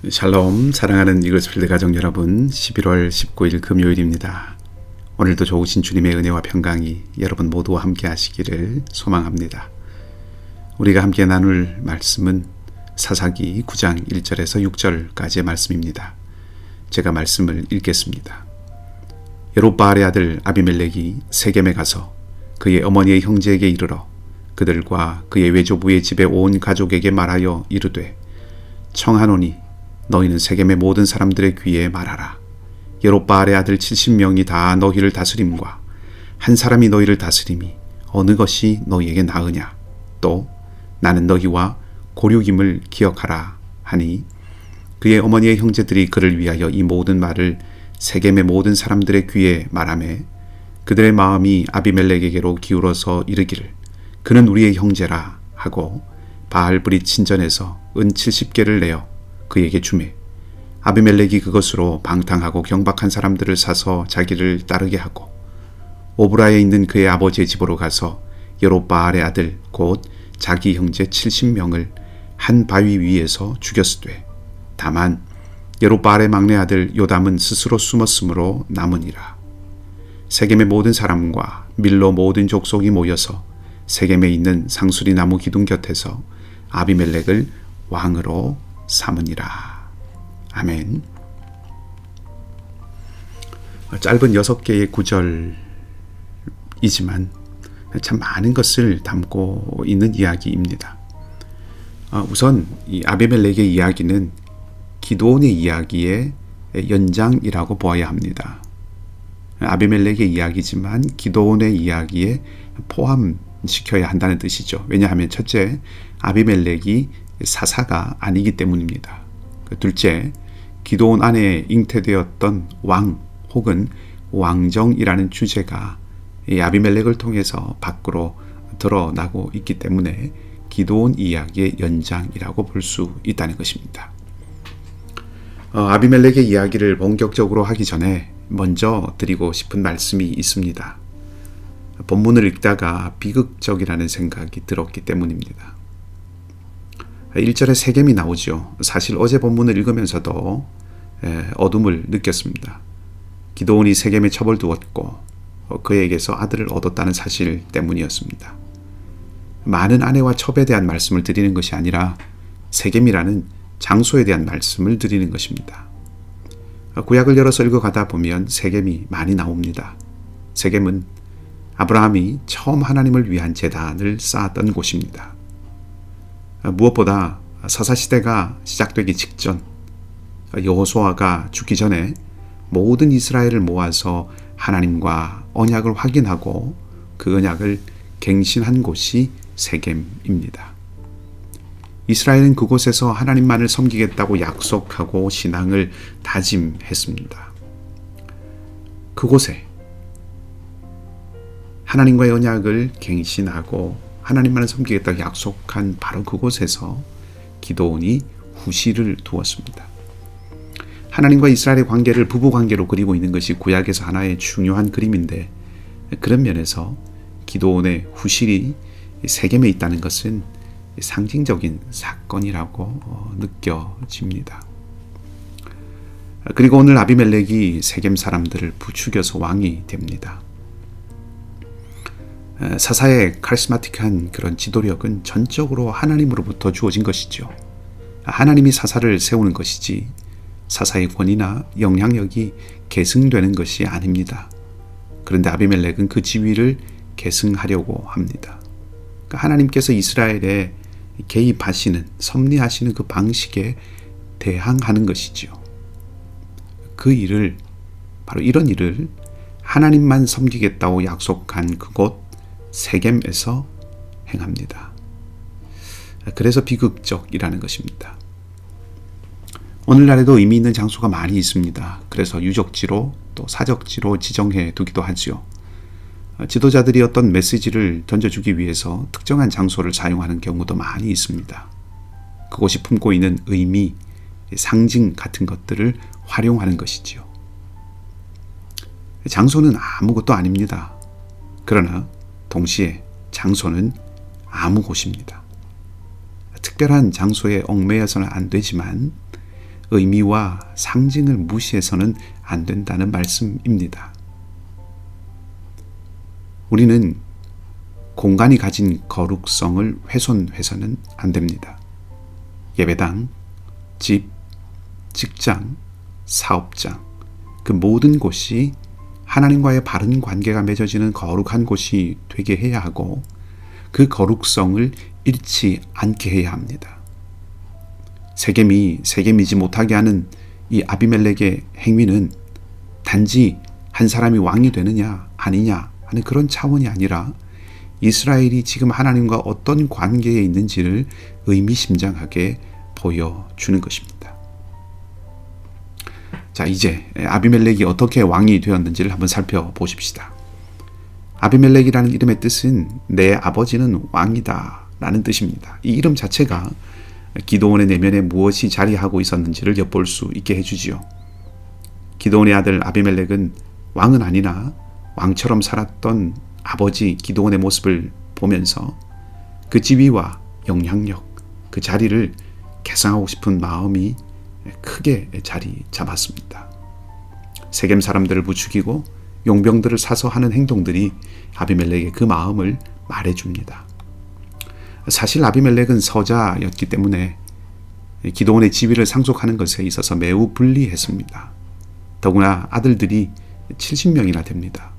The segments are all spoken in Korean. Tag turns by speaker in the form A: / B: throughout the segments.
A: 샬롬, 사랑하는 이글스필드 가족 여러분, 11월 19일 금요일입니다. 오늘도 좋으신 주님의 은혜와 평강이 여러분 모두와 함께 하시기를 소망합니다. 우리가 함께 나눌 말씀은 사사기 9장 1절에서 6절까지의 말씀입니다. 제가 말씀을 읽겠습니다. 여롯바알의 아들 아비멜렉이 세겜에 가서 그의 어머니의 형제에게 이르러 그들과 그의 외조부의 집에 온 가족에게 말하여 이르되, 청하노니 너희는 세겜의 모든 사람들의 귀에 말하라. 여롯바알의 아들 70명이 다 너희를 다스림과 한 사람이 너희를 다스림이 어느 것이 너희에게 나으냐. 또 나는 너희와 고륙임을 기억하라 하니, 그의 어머니의 형제들이 그를 위하여 이 모든 말을 세겜의 모든 사람들의 귀에 말하매 그들의 마음이 아비멜렉에게로 기울어서 이르기를, 그는 우리의 형제라 하고 바알브릿 신전에서 은 70개를 내어 그에게 주매, 아비멜렉이 그것으로 방탕하고 경박한 사람들을 사서 자기를 따르게 하고 오브라에 있는 그의 아버지의 집으로 가서 여롯바알의 아들 곧 자기 형제 70명을 한 바위 위에서 죽였으되, 다만 여롯바알의 막내 아들 요담은 스스로 숨었으므로 남으니라. 세겜의 모든 사람과 밀로 모든 족속이 모여서 세겜에 있는 상수리 나무 기둥 곁에서 아비멜렉을 왕으로 삼으니라. 아멘. 짧은 6개의 구절이지만 참 많은 것을 담고 있는 이야기입니다. 우선 이 아비멜렉의 이야기는 기드온의 이야기의 연장이라고 보아야 합니다. 아비멜렉의 이야기지만 기드온의 이야기에 포함시켜야 한다는 뜻이죠. 왜냐하면 첫째, 아비멜렉이 사사가 아니기 때문입니다. 둘째, 기드온 안에 잉태되었던 왕 혹은 왕정이라는 주제가 이 아비멜렉을 통해서 밖으로 드러나고 있기 때문에 기드온 이야기의 연장이라고 볼 수 있다는 것입니다. 아비멜렉의 이야기를 본격적으로 하기 전에 먼저 드리고 싶은 말씀이 있습니다. 본문을 읽다가 비극적이라는 생각이 들었기 때문입니다. 1절에 세겜이 나오죠. 사실 어제 본문을 읽으면서도 어둠을 느꼈습니다. 기드온이 세겜에 첩을 두었고 그에게서 아들을 얻었다는 사실 때문이었습니다. 많은 아내와 첩에 대한 말씀을 드리는 것이 아니라 세겜이라는 장소에 대한 말씀을 드리는 것입니다. 구약을 열어서 읽어가다 보면 세겜이 많이 나옵니다. 세겜은 아브라함이 처음 하나님을 위한 제단을 쌓았던 곳입니다. 무엇보다 사사시대가 시작되기 직전, 여호수아가 죽기 전에 모든 이스라엘을 모아서 하나님과 언약을 확인하고 그 언약을 갱신한 곳이 세겜입니다. 이스라엘은 그곳에서 하나님만을 섬기겠다고 약속하고 신앙을 다짐했습니다. 그곳에 하나님과의 언약을 갱신하고 하나님만을 섬기겠다고 약속한 바로 그곳에서 기드온이 후시를 두었습니다. 하나님과 이스라엘의 관계를 부부관계로 그리고 있는 것이 구약에서 하나의 중요한 그림인데, 그런 면에서 기드온의 후실이 세겜에 있다는 것은 상징적인 사건이라고 느껴집니다. 그리고 오늘 아비멜렉이 세겜 사람들을 부추겨서 왕이 됩니다. 사사의 카리스마틱한 그런 지도력은 전적으로 하나님으로부터 주어진 것이죠. 하나님이 사사를 세우는 것이지 사사의 권위나 영향력이 계승되는 것이 아닙니다. 그런데 아비멜렉은 그 지위를 계승하려고 합니다. 하나님께서 이스라엘에 개입하시는, 섭리하시는 그 방식에 대항하는 것이죠. 그 일을, 바로 이런 일을 하나님만 섬기겠다고 약속한 그곳 세겜에서 행합니다. 그래서 비극적이라는 것입니다. 오늘날에도 의미 있는 장소가 많이 있습니다. 그래서 유적지로 또 사적지로 지정해 두기도 하죠. 지도자들이 어떤 메시지를 던져주기 위해서 특정한 장소를 사용하는 경우도 많이 있습니다. 그곳이 품고 있는 의미, 상징 같은 것들을 활용하는 것이지요. 장소는 아무것도 아닙니다. 그러나 동시에 장소는 아무 곳입니다. 특별한 장소에 얽매여서는 안 되지만 의미와 상징을 무시해서는 안 된다는 말씀입니다. 우리는 공간이 가진 거룩성을 훼손해서는 안 됩니다. 예배당, 집, 직장, 사업장, 그 모든 곳이 하나님과의 바른 관계가 맺어지는 거룩한 곳이 되게 해야 하고 그 거룩성을 잃지 않게 해야 합니다. 세겜이지 못하게 하는 이 아비멜렉의 행위는 단지 한 사람이 왕이 되느냐 아니냐 하는 그런 차원이 아니라 이스라엘이 지금 하나님과 어떤 관계에 있는지를 의미심장하게 보여주는 것입니다. 자, 이제 아비멜렉이 어떻게 왕이 되었는지를 한번 살펴보십시다. 아비멜렉이라는 이름의 뜻은 내 아버지는 왕이다 라는 뜻입니다. 이 이름 자체가 기드온의 내면에 무엇이 자리하고 있었는지를 엿볼 수 있게 해주지요. 기드온의 아들 아비멜렉은 왕은 아니나 왕처럼 살았던 아버지 기드온의 모습을 보면서 그 지위와 영향력, 그 자리를 계승하고 싶은 마음이 크게 자리 잡았습니다. 세겜 사람들을 부추기고 용병들을 사서 하는 행동들이 아비멜렉의 그 마음을 말해줍니다. 사실 아비멜렉은 서자였기 때문에 기드온의 지위를 상속하는 것에 있어서 매우 불리했습니다. 더구나 아들들이 70명이나 됩니다.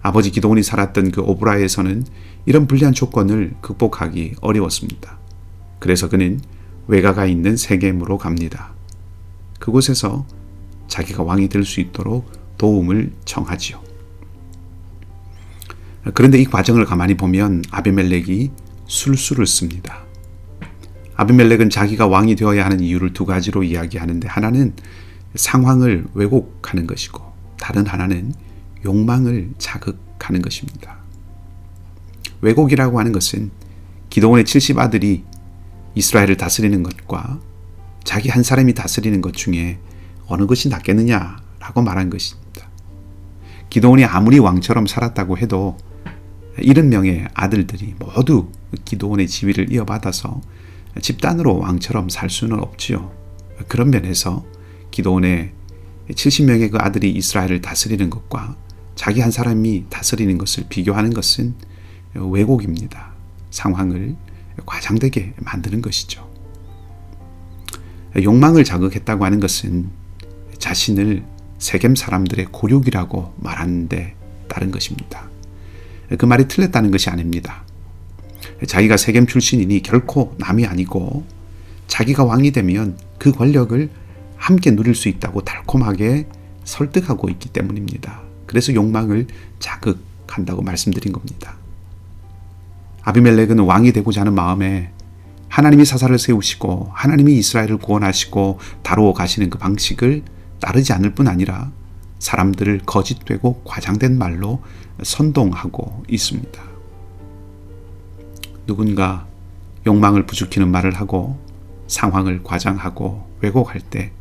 A: 아버지 기드온이 살았던 그 오브라에서는 이런 불리한 조건을 극복하기 어려웠습니다. 그래서 그는 외가가 있는 세겜으로 갑니다. 그곳에서 자기가 왕이 될 수 있도록 도움을 청하지요. 그런데 이 과정을 가만히 보면 아비멜렉이 술수를 씁니다. 아비멜렉은 자기가 왕이 되어야 하는 이유를 두 가지로 이야기하는데 하나는 상황을 왜곡하는 것이고 다른 하나는 욕망을 자극하는 것입니다. 왜곡이라고 하는 것은 기드온의 70아들이 이스라엘을 다스리는 것과 자기 한 사람이 다스리는 것 중에 어느 것이 낫겠느냐라고 말한 것입니다. 기드온이 아무리 왕처럼 살았다고 해도 70명의 아들들이 모두 기드온의 지위를 이어받아서 집단으로 왕처럼 살 수는 없지요. 그런 면에서 기드온의 70명의 그 아들이 이스라엘을 다스리는 것과 자기 한 사람이 다스리는 것을 비교하는 것은 왜곡입니다. 상황을 과장되게 만드는 것이죠. 욕망을 자극했다고 하는 것은 자신을 세겜 사람들의 고륙이라고 말하는데 따른 것입니다. 그 말이 틀렸다는 것이 아닙니다. 자기가 세겜 출신이니 결코 남이 아니고 자기가 왕이 되면 그 권력을 함께 누릴 수 있다고 달콤하게 설득하고 있기 때문입니다. 그래서 욕망을 자극한다고 말씀드린 겁니다. 아비멜렉은 왕이 되고자 하는 마음에 하나님이 사사를 세우시고 하나님이 이스라엘을 구원하시고 다루어 가시는 그 방식을 따르지 않을 뿐 아니라 사람들을 거짓되고 과장된 말로 선동하고 있습니다. 누군가 욕망을 부추기는 말을 하고 상황을 과장하고 왜곡할 때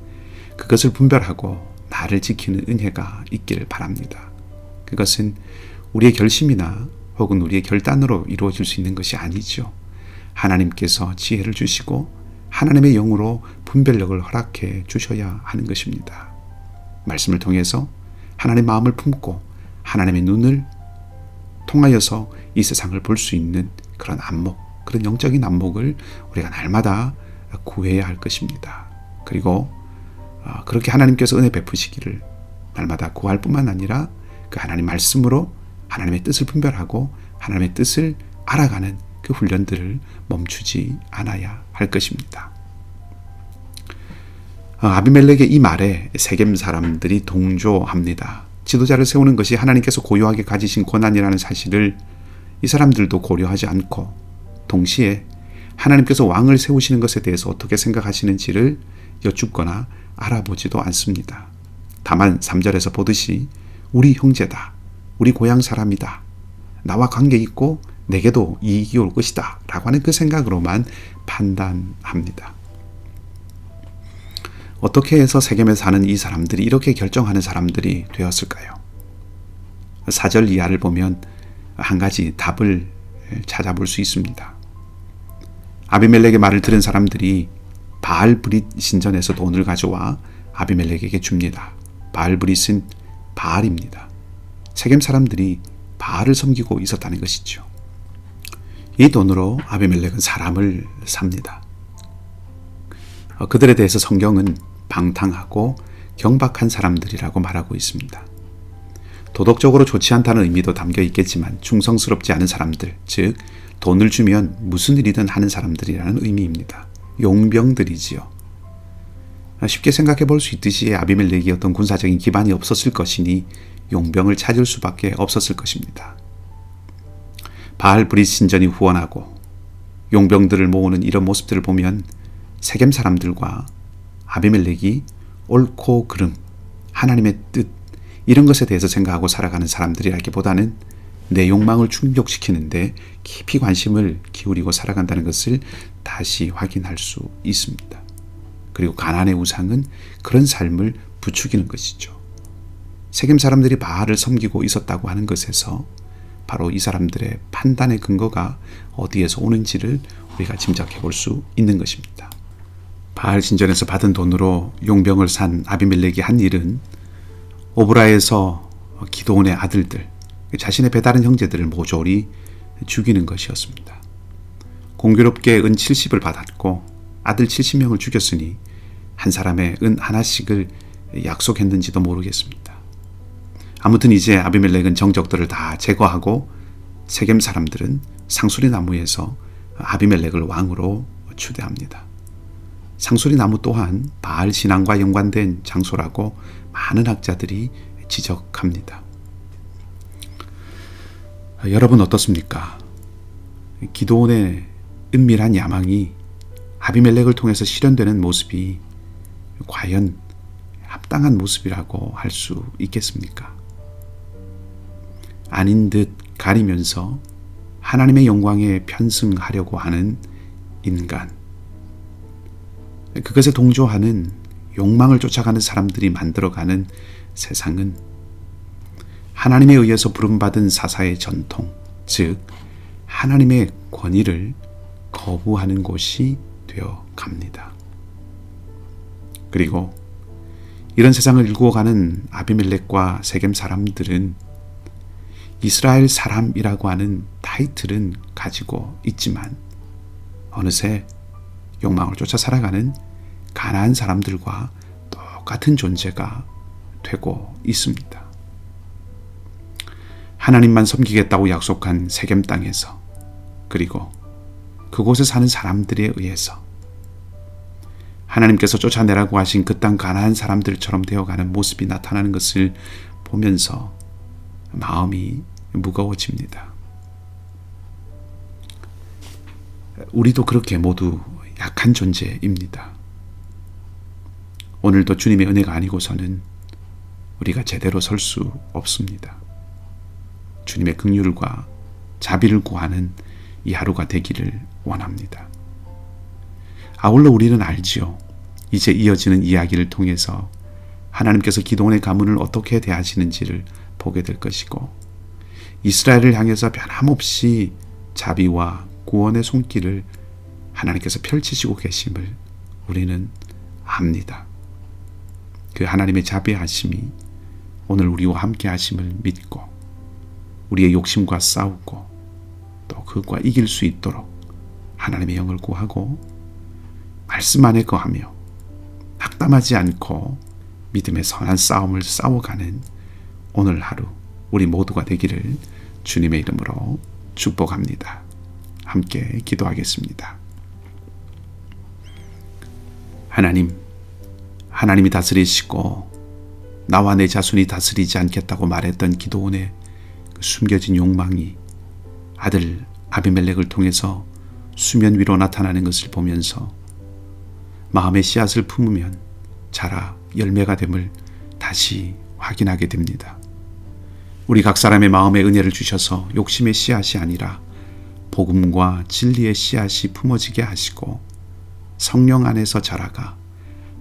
A: 그것을 분별하고 나를 지키는 은혜가 있기를 바랍니다. 그것은 우리의 결심이나 혹은 우리의 결단으로 이루어질 수 있는 것이 아니죠. 하나님께서 지혜를 주시고 하나님의 영으로 분별력을 허락해 주셔야 하는 것입니다. 말씀을 통해서 하나님의 마음을 품고 하나님의 눈을 통하여서 이 세상을 볼 수 있는 그런 안목, 그런 영적인 안목을 우리가 날마다 구해야 할 것입니다. 그리고 그렇게 하나님께서 은혜 베푸시기를 날마다 구할 뿐만 아니라 그 하나님 말씀으로 하나님의 뜻을 분별하고 하나님의 뜻을 알아가는 그 훈련들을 멈추지 않아야 할 것입니다. 아비멜렉의 이 말에 세겜 사람들이 동조합니다. 지도자를 세우는 것이 하나님께서 고유하게 가지신 권한이라는 사실을 이 사람들도 고려하지 않고 동시에 하나님께서 왕을 세우시는 것에 대해서 어떻게 생각하시는지를 여쭙거나 알아보지도 않습니다. 다만 3절에서 보듯이 우리 형제다, 우리 고향 사람이다, 나와 관계 있고 내게도 이익이 올 것이다 라고 하는 그 생각으로만 판단합니다. 어떻게 해서 세겜에 사는 이 사람들이 이렇게 결정하는 사람들이 되었을까요? 4절 이하를 보면 한 가지 답을 찾아볼 수 있습니다. 아비멜렉의 말을 들은 사람들이 바알브릿 신전에서 돈을 가져와 아비멜렉에게 줍니다. 바알브릿은 바알입니다. 세겜 사람들이 바알을 섬기고 있었다는 것이죠. 이 돈으로 아비멜렉은 사람을 삽니다. 그들에 대해서 성경은 방탕하고 경박한 사람들이라고 말하고 있습니다. 도덕적으로 좋지 않다는 의미도 담겨 있겠지만 충성스럽지 않은 사람들, 즉 돈을 주면 무슨 일이든 하는 사람들이라는 의미입니다. 용병들이지요. 쉽게 생각해 볼 수 있듯이 아비멜렉이 어떤 군사적인 기반이 없었을 것이니 용병을 찾을 수밖에 없었을 것입니다. 바알브릿 신전이 후원하고 용병들을 모으는 이런 모습들을 보면 세겜 사람들과 아비멜렉이 옳고 그름, 하나님의 뜻 이런 것에 대해서 생각하고 살아가는 사람들이라기보다는 내 욕망을 충족시키는데 깊이 관심을 기울이고 살아간다는 것을 다시 확인할 수 있습니다. 그리고 가나안의 우상은 그런 삶을 부추기는 것이죠. 세겜 사람들이 바알을 섬기고 있었다고 하는 것에서 바로 이 사람들의 판단의 근거가 어디에서 오는지를 우리가 짐작해 볼 수 있는 것입니다. 바알 신전에서 받은 돈으로 용병을 산 아비멜렉이 한 일은 오브라에서 기드온의 아들들, 자신의 배다른 형제들을 모조리 죽이는 것이었습니다. 공교롭게 은 70을 받았고 아들 70명을 죽였으니 한 사람의 은 하나씩을 약속했는지도 모르겠습니다. 아무튼 이제 아비멜렉은 정적들을 다 제거하고 세겜 사람들은 상수리 나무에서 아비멜렉을 왕으로 추대합니다. 상수리 나무 또한 바알 신앙과 연관된 장소라고 많은 학자들이 지적합니다. 여러분 어떻습니까? 기드온의 은밀한 야망이 아비멜렉을 통해서 실현되는 모습이 과연 합당한 모습이라고 할 수 있겠습니까? 아닌 듯 가리면서 하나님의 영광에 편승하려고 하는 인간, 그것에 동조하는 욕망을 쫓아가는 사람들이 만들어가는 세상은 하나님에 의해서 부름받은 사사의 전통, 즉 하나님의 권위를 거부하는 곳이 되어 갑니다. 그리고 이런 세상을 일구어가는 아비멜렉과 세겜 사람들은 이스라엘 사람이라고 하는 타이틀은 가지고 있지만 어느새 욕망을 쫓아 살아가는 가나안 사람들과 똑같은 존재가 되고 있습니다. 하나님만 섬기겠다고 약속한 세겜 땅에서, 그리고 그곳에 사는 사람들에 의해서 하나님께서 쫓아내라고 하신 그 땅 가나안 사람들처럼 되어가는 모습이 나타나는 것을 보면서 마음이 무거워집니다. 우리도 그렇게 모두 약한 존재입니다. 오늘도 주님의 은혜가 아니고서는 우리가 제대로 설 수 없습니다. 주님의 긍휼과 자비를 구하는 이 하루가 되기를 원합니다. 아울러 우리는 알지요. 이제 이어지는 이야기를 통해서 하나님께서 기드온의 가문을 어떻게 대하시는지를 보게 될 것이고, 이스라엘을 향해서 변함없이 자비와 구원의 손길을 하나님께서 펼치시고 계심을 우리는 압니다. 그 하나님의 자비하심이 오늘 우리와 함께 하심을 믿고 우리의 욕심과 싸우고 또 그것과 이길 수 있도록 하나님의 영을 구하고 말씀 안에 거하며 낙담하지 않고 믿음의 선한 싸움을 싸워가는 오늘 하루 우리 모두가 되기를 주님의 이름으로 축복합니다. 함께 기도하겠습니다. 하나님이 다스리시고 나와 내 자손이 다스리지 않겠다고 말했던 기드온의 그 숨겨진 욕망이 아들 아비멜렉을 통해서 수면 위로 나타나는 것을 보면서 마음의 씨앗을 품으면 자라 열매가 됨을 다시 확인하게 됩니다. 우리 각 사람의 마음에 은혜를 주셔서 욕심의 씨앗이 아니라 복음과 진리의 씨앗이 품어지게 하시고 성령 안에서 자라가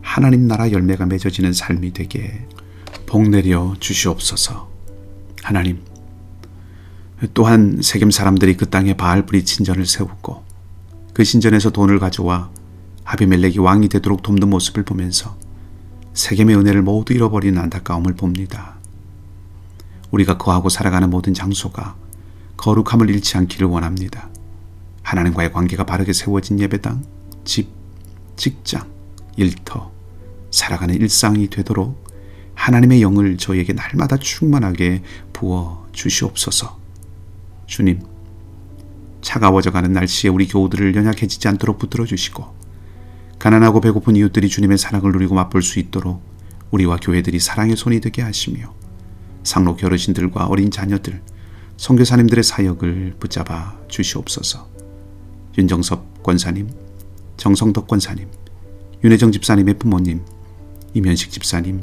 A: 하나님 나라 열매가 맺어지는 삶이 되게 복내려 주시옵소서. 하나님, 또한 세겜 사람들이 그 땅에 바알브릿 신전을 세우고 그 신전에서 돈을 가져와 아비멜렉이 왕이 되도록 돕는 모습을 보면서 세겜의 은혜를 모두 잃어버리는 안타까움을 봅니다. 우리가 거하고 살아가는 모든 장소가 거룩함을 잃지 않기를 원합니다. 하나님과의 관계가 바르게 세워진 예배당, 집, 직장, 일터, 살아가는 일상이 되도록 하나님의 영을 저에게 날마다 충만하게 부어 주시옵소서. 주님, 차가워져가는 날씨에 우리 교우들을 연약해지지 않도록 붙들어 주시고 가난하고 배고픈 이웃들이 주님의 사랑을 누리고 맛볼 수 있도록 우리와 교회들이 사랑의 손이 되게 하시며 상록 어르신들과 어린 자녀들, 선교사님들의 사역을 붙잡아 주시옵소서. 윤정섭 권사님, 정성덕 권사님, 윤혜정 집사님의 부모님, 이면식 집사님,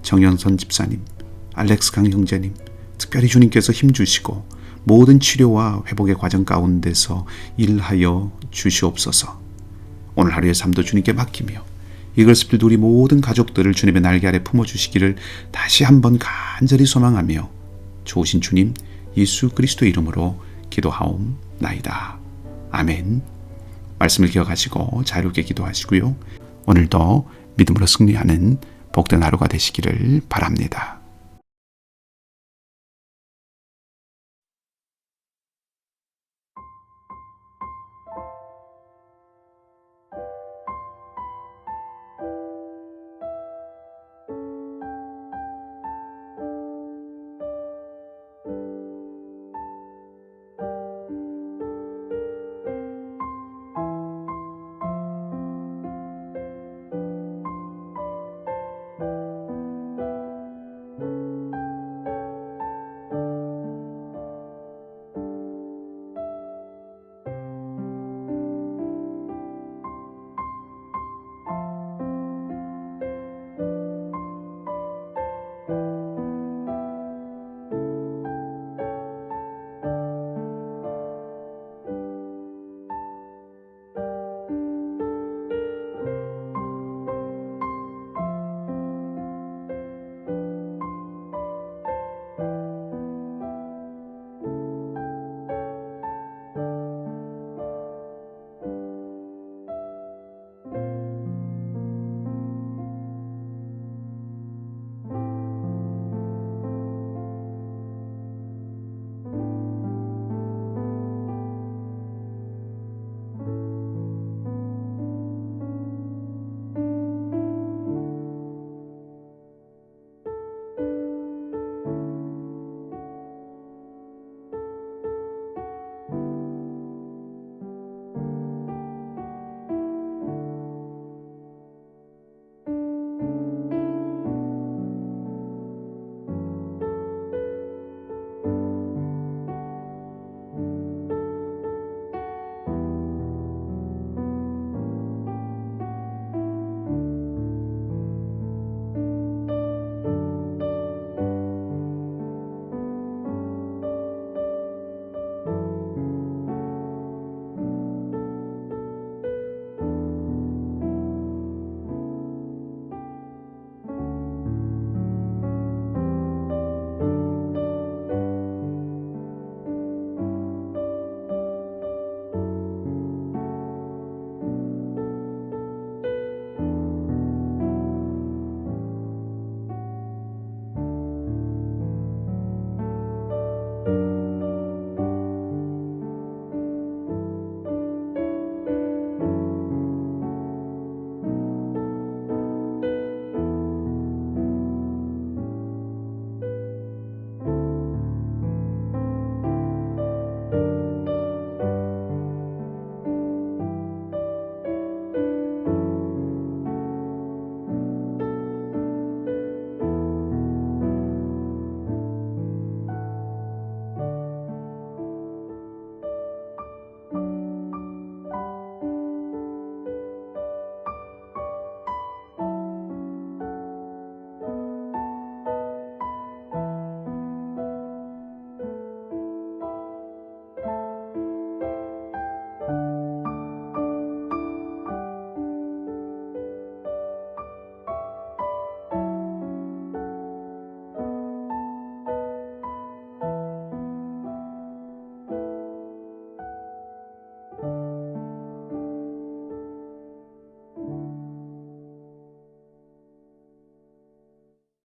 A: 정영선 집사님, 알렉스 강 형제님, 특별히 주님께서 힘주시고 모든 치료와 회복의 과정 가운데서 일하여 주시옵소서. 오늘 하루의 삶도 주님께 맡기며 이글스필드 우리 모든 가족들을 주님의 날개 아래 품어주시기를 다시 한번 간절히 소망하며 좋으신 주님 예수 그리스도의 이름으로 기도하옵나이다. 아멘. 말씀을 기억하시고 자유롭게 기도하시고요. 오늘도 믿음으로 승리하는 복된 하루가 되시기를 바랍니다.